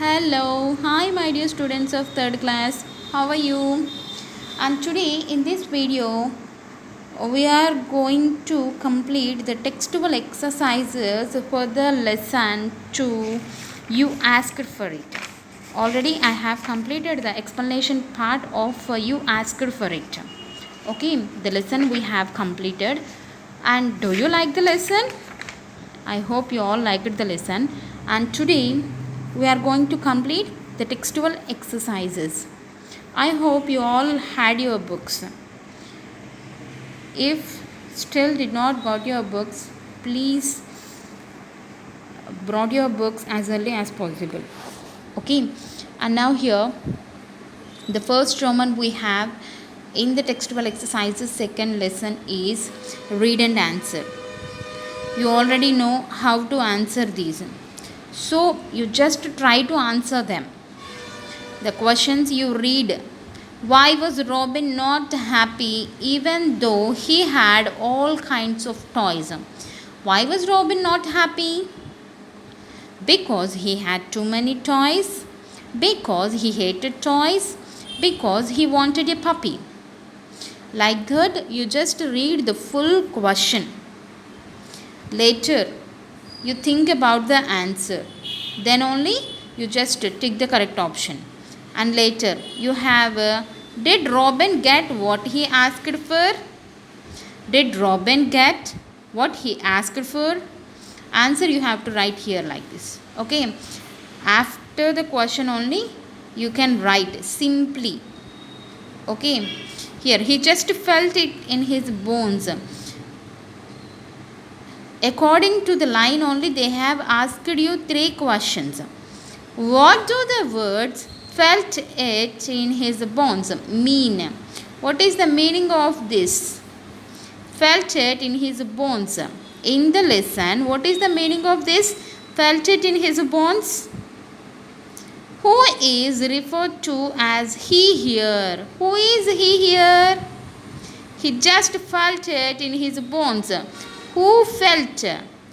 Hello, hi my dear students of third class. How are you? And today in this video we are going to complete the textual exercises for the lesson 2 you asked for it. Already I have completed the explanation part of you asked for it. Okay, the lesson we have completed. And do you like the lesson? I hope you all liked the lesson. And today we are going to complete the textual exercises. I hope you all had your books. If still did not got your books, please brought your books as early as possible. Okay, and now here the first Roman we have in the textual exercises second lesson is read and answer. You already know how to answer these, so you just try to answer them. The questions you read: why was Robin not happy even though he had all kinds of toys? Why was Robin not happy? Because he had too many toys, because he hated toys, because he wanted a puppy. Like that, you just read the full question. Later, you think about the answer. Then only you just tick the correct option. And later, you have did Robin get what he asked for? Did Robin get what he asked for? Answer you have to write here like this. Okay. After the question only, you can write simply. Okay. Here, he just felt it in his bones. According to the line only, they have asked you 3 questions. What do the words felt it in his bones mean? What is the meaning of this? Felt it in his bones. In the lesson, what is the meaning of this? Felt it in his bones? Who is referred to as he here? Who is he here? He just felt it in his bones. Who felt?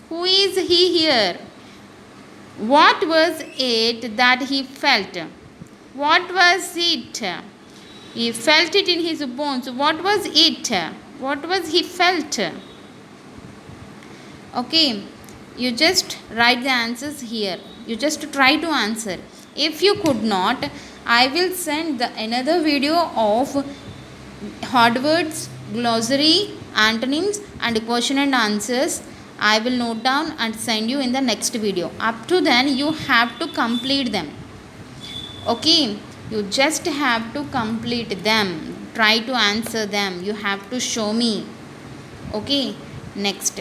Who is he here? What was it that he felt? What was it? He felt it in his bones. What was it? What was he felt? Okay, you just write the answers here. You just try to answer. If you could not, I will send another video of hard words, glossary, antonyms and question and answers. I will note down and send you in the next video. Up to then you have to complete them. Okay, you just have to complete them. Try to answer them. You have to show me. Okay, next.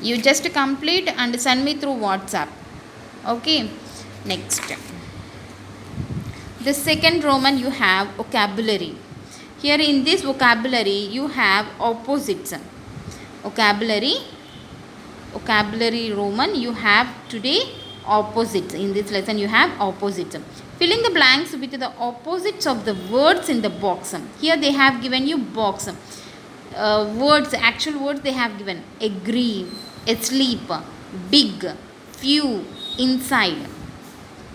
You just complete and send me through WhatsApp. Okay, next. The second Roman you have vocabulary. Here in this vocabulary you have opposites. Vocabulary Roman you have today opposites. In this lesson you have opposites. Fill in the blanks with the opposites of the words in the box. Here they have given you box. Words, actual words they have given: agree, asleep, big, few, inside.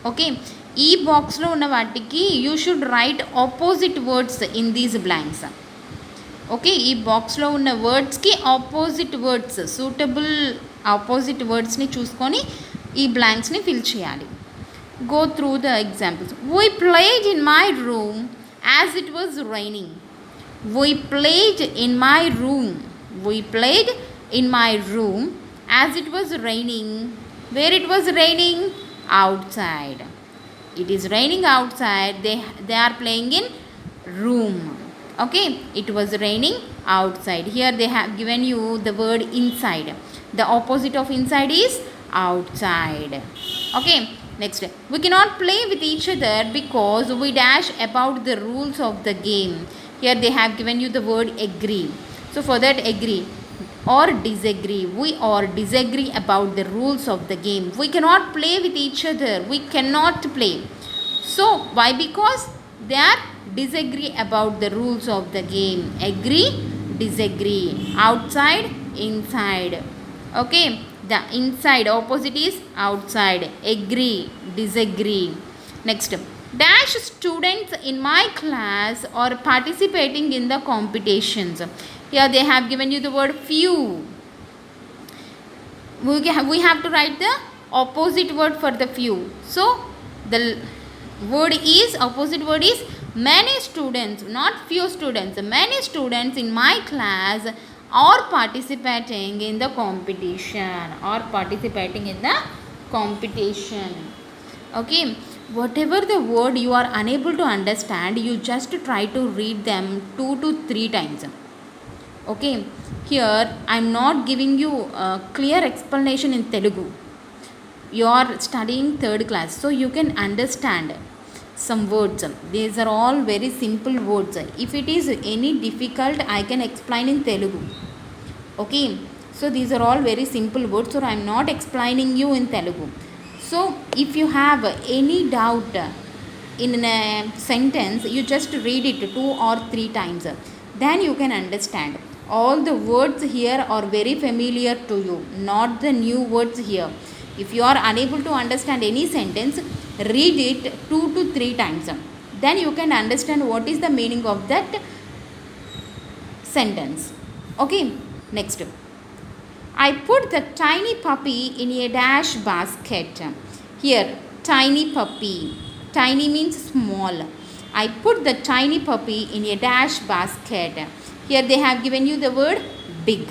Okay, ఈ బాక్స్లో ఉన్న వాటికి you should write opposite words in these blanks. Okay, ఈ బాక్స్లో ఉన్న వర్డ్స్కి opposite words, suitable opposite వర్డ్స్ని చూసుకొని ఈ బ్లాంక్స్ని ఫిల్ చేయాలి. Go through the examples. We played in my room as it was raining. We played in my room. We played in my room as it was raining. Where it was raining? outside. It is raining outside. They are playing in room. Okay, it was raining outside. Here they have given you the word inside. The opposite of inside is outside. Okay, next. We cannot play with each other because we dash about the rules of the game. Here they have given you the word agree. So for that, agree or disagree. We or disagree about the rules of the game. We cannot play with each other. We cannot play. So why? Because they are disagree about the rules of the game. Agree, disagree. Outside, inside. Okay, the inside opposite is outside. Agree, disagree. Next, dash students in my class are participating in the competitions. Here they have given you the word few. We have to write the opposite word for the few. So the opposite word is many students, not few students. Many students in my class are participating in the competition, okay. Whatever the word you are unable to understand, you just try to read them 2 to 3 times, okay. Here I am not giving you a clear explanation in Telugu. You are studying 3rd class, so you can understand some words. These are all very simple words. If it is any difficult, I can explain in Telugu, okay. So these are all very simple words, so I am not explaining you in Telugu. So if you have any doubt in a sentence, you just read it 2 or 3 times, then you can understand. All the words here are very familiar to you, not the new words here. If you are unable to understand any sentence, read it 2 to 3 times, then you can understand what is the meaning of that sentence, okay. Next, I put the tiny puppy in a dash basket. Here, tiny puppy. Tiny means small. I put the tiny puppy in a dash basket. Here they have given you the word big.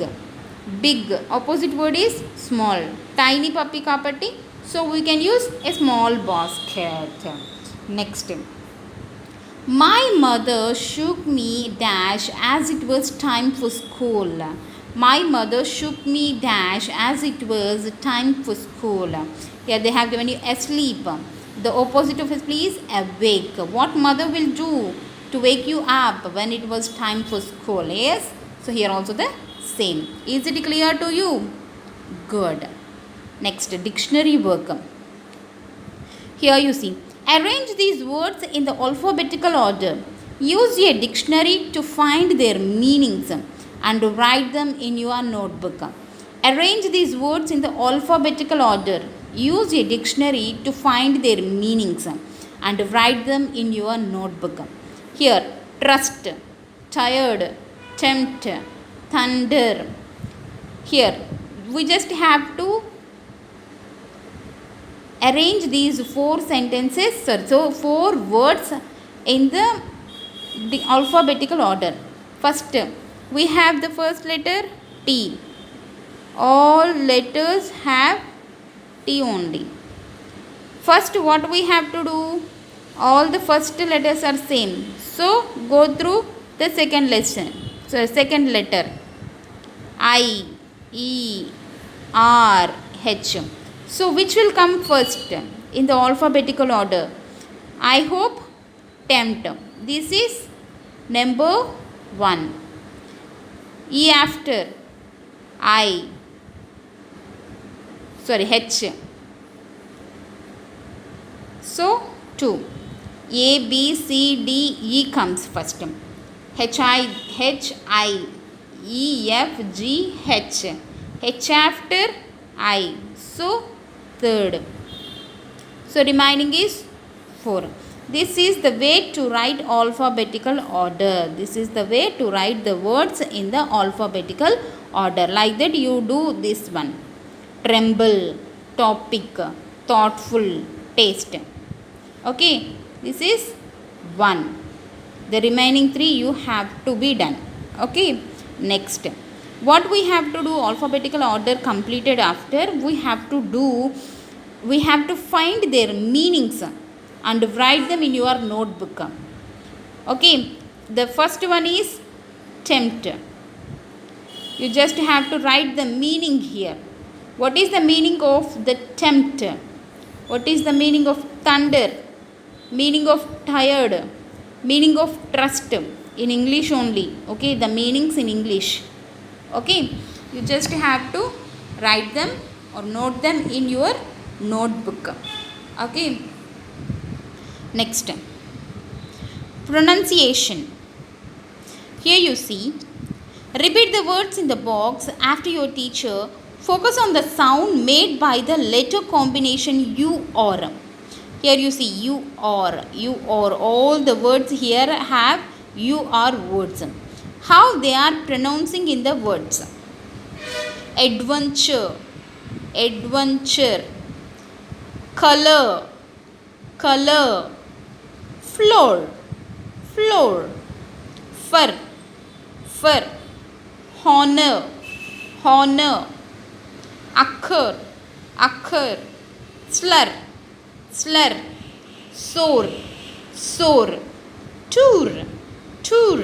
Big. Opposite word is small. Tiny puppy kapatti. So we can use a small basket. Next. My mother shook me dash as it was time for school. My mother shook me dash as it was time for school. Here they have given you asleep. The opposite of asleep is awake. What mother will do to wake you up when it was time for school? Yes. So here also the same. Is it clear to you? Good. Next, dictionary work. Here you see. Arrange these words in the alphabetical order. Use a dictionary to find their meanings and write them in your notebook. Arrange these words in the alphabetical order. Use a dictionary to find their meanings and write them in your notebook. Here, trust, tired, tempt, thunder. Here, we just have to arrange these 4 sentences, so 4 words in the alphabetical order. First, we have the first letter T. All letters have T only. First, what we have to do? All the first letters are same. So go through the second lesson. So second letter I, E, R, H. So which will come first in the alphabetical order? I hope tempt. This is number 1. E after I. Sorry, H. So 2. A, B, C, D, E comes first. H, I, E, F, G, H. H after I. So third. So remaining is 4. This is the way to write alphabetical order. This is the way to write the words in the alphabetical order. Like that you do this one. Tremble, topic, thoughtful, taste. Okay, this is 1. The remaining 3 you have to be done. Okay, next. What we have to do, alphabetical order completed after, we have to find their meanings and write them in your notebook. Okay, the first one is tempt. You just have to write the meaning here. What is the meaning of the tempt? What is the meaning of thunder? Meaning of tired? Meaning of trust? In English only. Okay, the meanings in English. Okay, you just have to write them or note them in your notebook. Okay, next, pronunciation. Here you see, repeat the words in the box after your teacher. Focus on the sound made by the letter combination U or. Here you see you or all the words here have you or words. How they are pronouncing in the words? Adventure, adventure. Color, color. Floor, floor. Fur, fur. Honor, honor. Occur, occur. Slur, slur. Soar, soar. Tour, tour.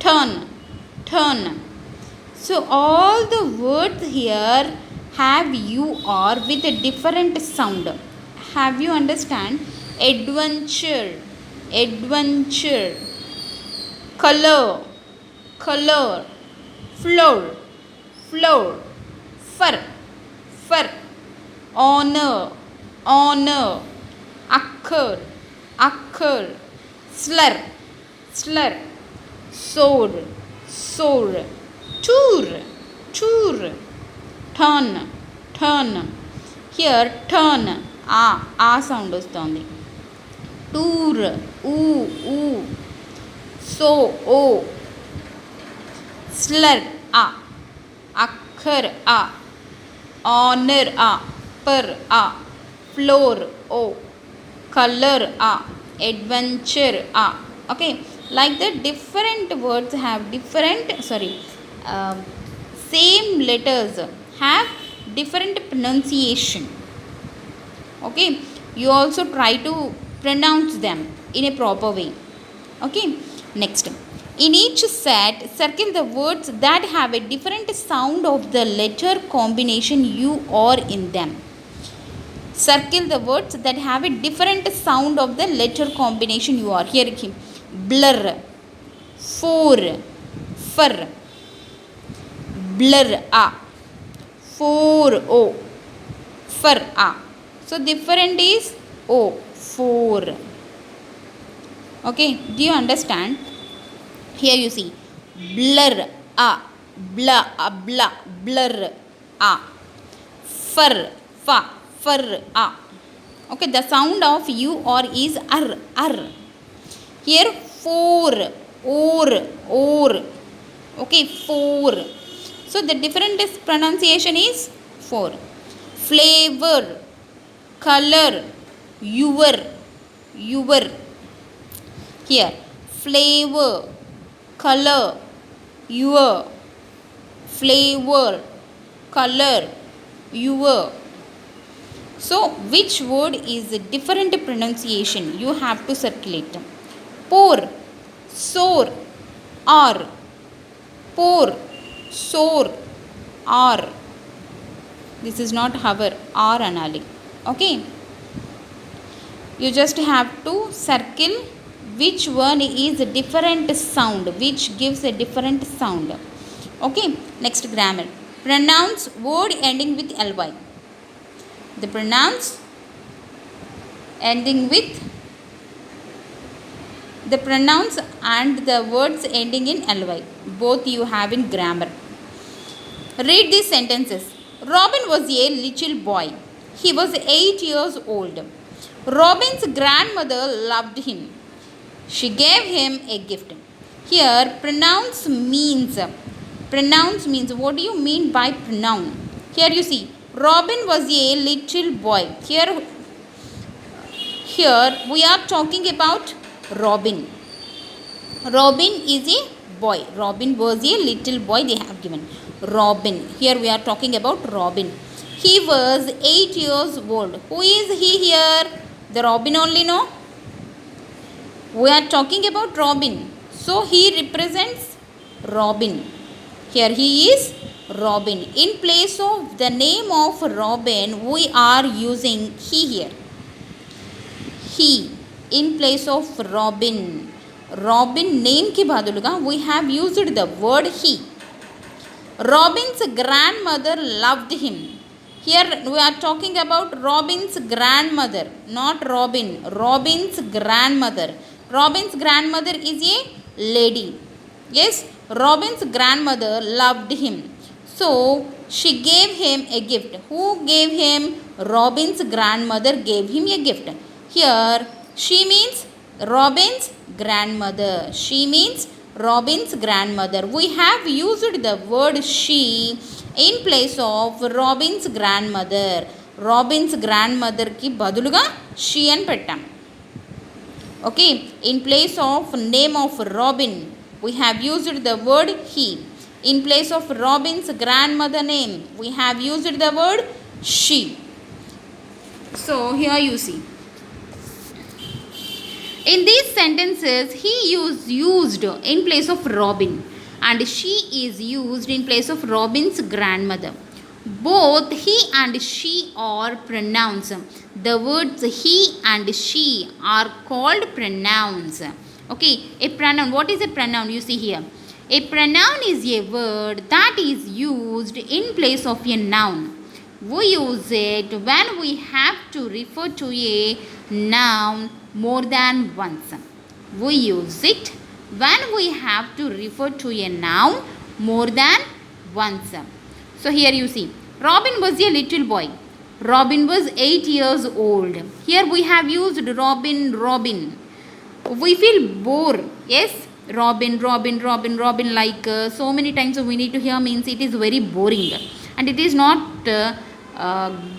Turn, turn. So all the words here have you or with a different sound. Have you understand? Adventure, adventure. Color, color. Floor, floor. Fur, fur. Honor, honor. Occur, occur. Slur, slur. Sword, sword. Tour, tour. Turn, turn. Here turn, sound వస్తుంది. Tour, oo. So, o. Slur, occur, honor, per, floor, o. Color, adventure, okay. Like the different words have different same letters have different pronunciation. Okay, you also try to pronounce them in a proper way. Okay, next, in each set circle the words that have a different sound of the letter combination you or in them. Circle the words that have a different sound of the letter combination you are. Here, blur, for, fur. Blur, for, o. Fur, so different is o, for. Okay, do you understand? Here you see blur, blah, blah, blur, fur, fa, fur, okay, the sound of you or is ar. Here for, or. Okay, for. So the different pronunciation is for. Flavor, color, your. Here flavor, color, your. Flavor, color, your. So which word is a different pronunciation? You have to circulate. Pour, soar, or. Pour, soar, or. This is not hover, or anali. Okay, you just have to circle which one is a different sound, which gives a different sound. Okay, next grammar. Pronounce word ending with ly. The pronouns ending with the pronouns and the words ending in ly, both you have in grammar. Read these sentences. Robin was a little boy. He was 8 years old. Robin's grandmother loved him. She gave him a gift. Here pronouns means, what do you mean by pronoun? Here you see Robin was a little boy. Here we are talking about Robin. Robin is a boy. Robin was a little boy. They have given Robin. Here we are talking about Robin. He was 8 years old. Who is he here? The Robin only, no? We are talking about Robin. So he represents Robin. Here he is Robin. In place of the name of Robin, we are using he here. He in place of Robin. Robin name ki baduluga we have used the word he. Robin's grandmother loved him. Here we are talking about Robin's grandmother, not Robin. Robin's grandmother. Robin's grandmother is a lady. Yes, Robin's grandmother loved him. So she gave him a gift. Who gave him? Robin's grandmother gave him a gift. Here she means Robin's grandmother. She means Robin's grandmother. We have used the word she in place of Robin's grandmother. Robin's grandmother ki baduluga she అని పెట్టాం. Okay, in place of name of Robin we have used the word he. In place of Robin's grandmother name we have used the word she. So here you see, in these sentences he used in place of Robin and she is used in place of Robin's grandmother. Both he and she are pronouns. The words he and she are called pronouns. Okay, a pronoun. What is a pronoun? You see here. A pronoun is a word that is used in place of a noun. We use it when we have to refer to a noun more than once. We use it when we have to refer to a noun more than once. So here you see, Robin was a little boy. Robin was 8 years old. Here we have used Robin. We feel bored. Yes, Robin, like so many times we need to hear means it is very boring and it is not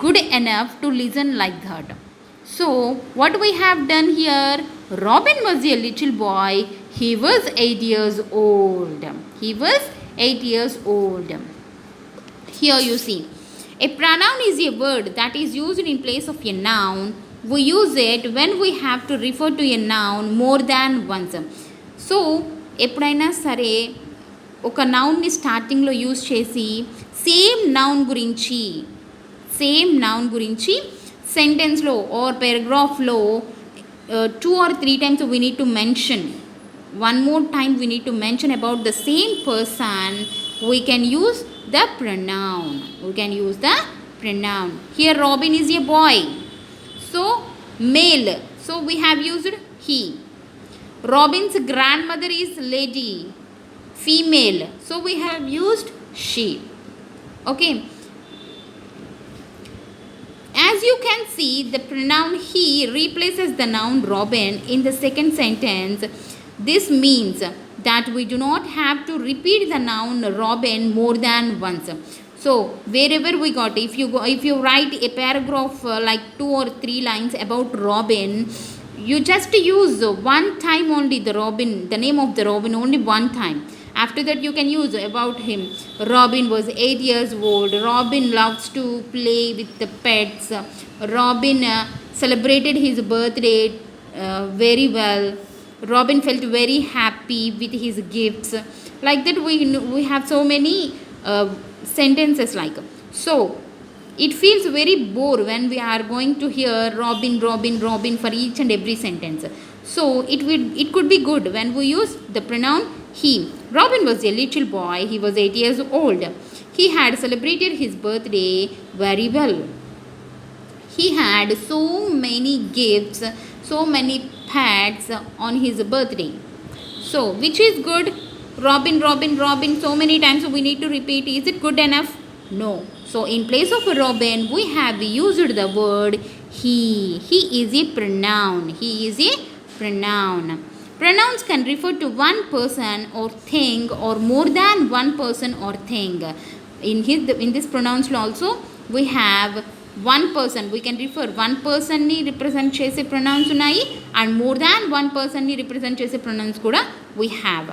good enough to listen like that. So what we have done here, Robin was a little boy. He was 8 years old. Here you see, a pronoun is a word that is used in place of a noun. We use it when we have to refer to a noun more than once. So ఎప్పుడైనా సరే ఒక నౌన్ని స్టార్టింగ్లో use చేసి same noun గురించి సెంటెన్స్లో are పారాగ్రాఫ్లో 2 or 3 times we need to mention, one more time we need to mention about the same person, we can use the pronoun. Here Robin is a boy, so male, so we have used he. Robin's grandmother is lady, female, so we have used she. Okay, as you can see, the pronoun he replaces the noun Robin in the second sentence. This means that we do not have to repeat the noun Robin more than once. So wherever we got, if you write a paragraph like 2 or 3 lines about Robin, you just use one time only the name of the Robin only one time. After that you can use about him. Robin was 8 years old. Robin loves to play with the pets. Robin celebrated his birthday very well. Robin felt very happy with his gifts. Like that we have so many sentences like. So it feels very bored when we are going to hear Robin for each and every sentence. So it could be good when we use the pronoun he. Robin was a little boy. He was 8 years old. He had celebrated his birthday very well. He had so many gifts, so many pets on his birthday. So which is good? Robin, so many times we need to repeat. Is it good enough? No. So in place of Robin we have used the word he. He is a pronoun. Pronouns can refer to one person or thing or more than one person or thing. In this pronouns also we have one person. We can refer one person ni represent chese pronouns unnai and more than one person ni represent chese pronouns kuda we have.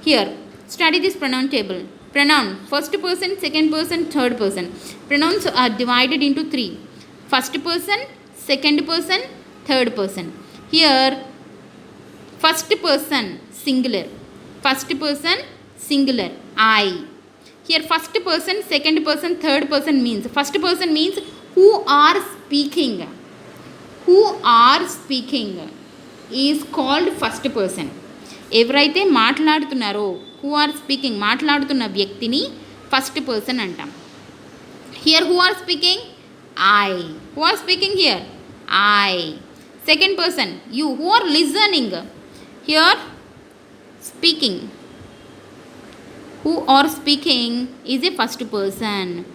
Here study this pronoun table. Pronoun first person, second person, third person. Pronouns are divided into 3. First person, second person, third person. Here first person singular, I. Here first person, second person, third person means, first person means who are speaking is called first person. ఎవరైతే మాట్లాడుతున్నారో who are speaking, మాట్లాడుతున్న వ్యక్తిని first person అంటాం. Here who are speaking? I. Who are speaking here? I. Second person, you. Who are listening? Here speaking. Who or speaking is a first person.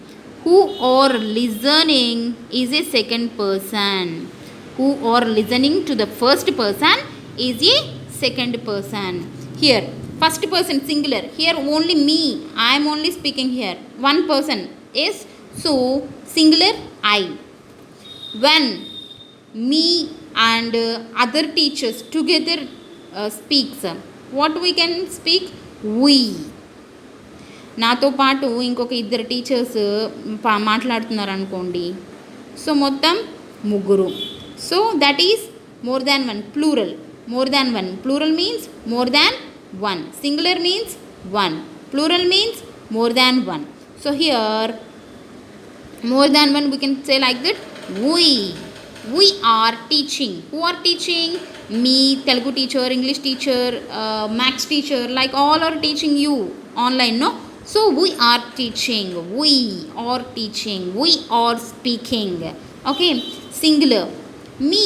Who or listening is a second person. Who or listening to the first person is a second person. Here, first person singular. Here only me. I am only speaking here. One person is so singular I. When me and other teachers together speaks, what we can speak? We. నాతో పాటు ఇంకొక ఇద్దరు teachers మాట్లాడుతున్నారు అనుకోండి, so మొత్తం ముగ్గురు. So that is more than one, plural. More than one, plural means more than one. Singular means one, plural means more than one. So here more than one we can say like that. We are teaching. Who are teaching? Me, Telugu teacher, English teacher, maths teacher, like all are teaching you online, no? So we are teaching, we are teaching, we are speaking. Okay, singular me,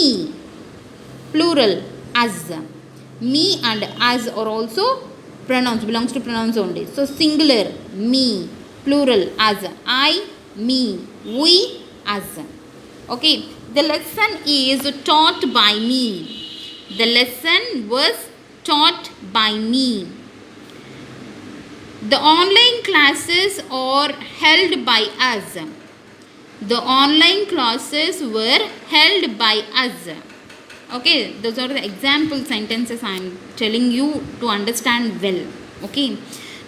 plural us. Me and us are also pronouns, belongs to pronouns only. So singular me, plural us. I, me, we, us. Okay, the lesson is taught by me. The lesson was taught by me. The online classes are held by us. The online classes were held by us. Okay, those are the example sentences I am telling you to understand well. Okay,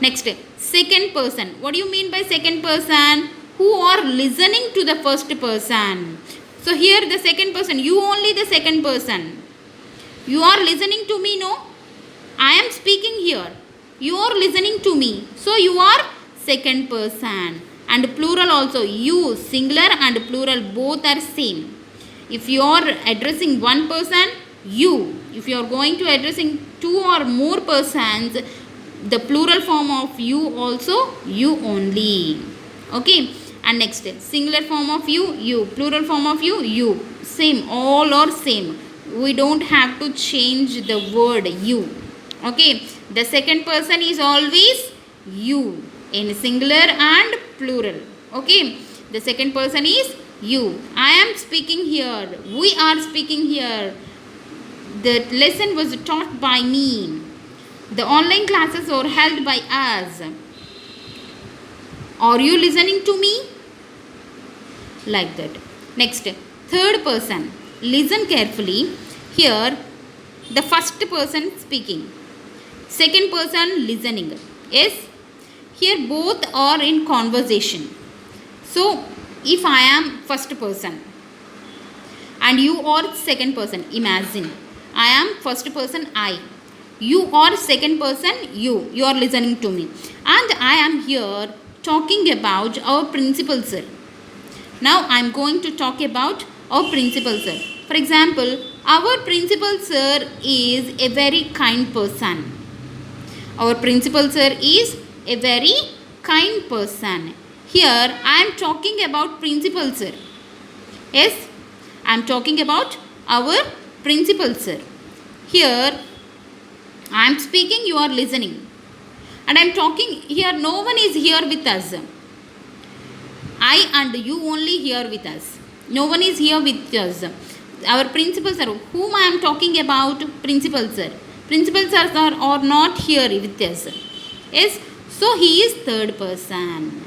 next, second person. What do you mean by second person? Who are listening to the first person. So here the second person, you only the second person. You are listening to me, no? I am speaking here. You are listening to me. So you are second person. And plural also, you, singular and plural both are same. If you are addressing one person, you. If you are going to addressing two or more persons, the plural form of you also, you only. Okay. And next, singular form of you, you. Plural form of you, you. Same, all are same. We don't have to change the word you. Okay, the second person is always you in singular and plural. Okay, the second person is you. I am speaking here. We are speaking here. The lesson was taught by me. The online classes are held by us. Are you listening to me? Like that. Next, third person. Listen carefully. Here, the first person speaking, second person listening. Yes, here both are in conversation. So, if I am first person and you are second person, imagine I am first person I. You are second person you. You are listening to me. And I am here talking about our principal sir. Now I am going to talk about our principal sir. For example, our principal sir is a very kind person. Our principal sir is a very kind person. Here I am talking about principal sir. Yes, I am talking about our principal sir. Here I am speaking, you are listening. And I am talking here, no one is here with us. I and you only here with us. No one is here with us. Our principal sir, whom I am talking about, principal sir. Principal sirs are not here with us. Yes, so he is third person.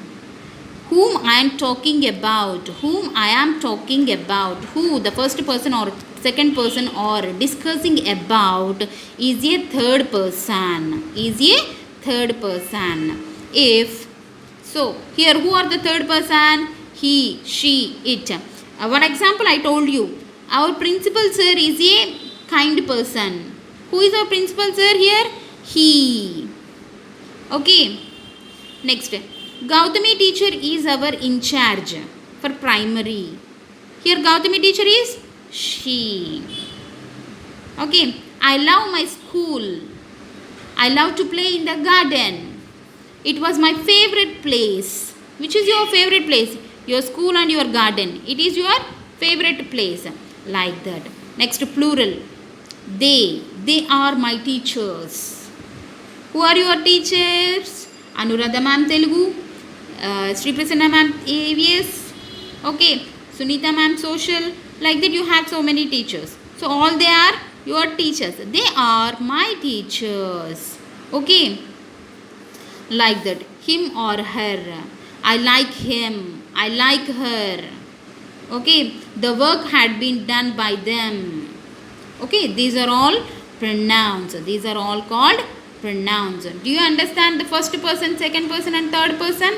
Whom I am talking about, whom I am talking about, who the first person or second person or discussing about is a third person. Is a third person. If so, here who are the third person? He, she, it. One example I told you. Our principal sir is a kind person. Who is our principal sir here? He. Okay. Next. Gautami teacher is our in charge for primary. Here Gautami teacher is she. Okay. I love my school. I love to play in the garden. It was my favorite place. Which is your favorite place? Your school and your garden. It is your favorite place. Like that. Next, plural. They are my teachers. Who are your teachers? Anuradha ma'am Telugu, Sri Prasanna ma'am EVS, okay, Sunita ma'am social. Like that you have so many teachers. So all they are your teachers. They are my teachers. Okay, like that. Him or her. I like him. I like her. Okay, the work had been done by them. Okay, these are all pronouns. These are all called pronouns. Do you understand the first person, second person and third person?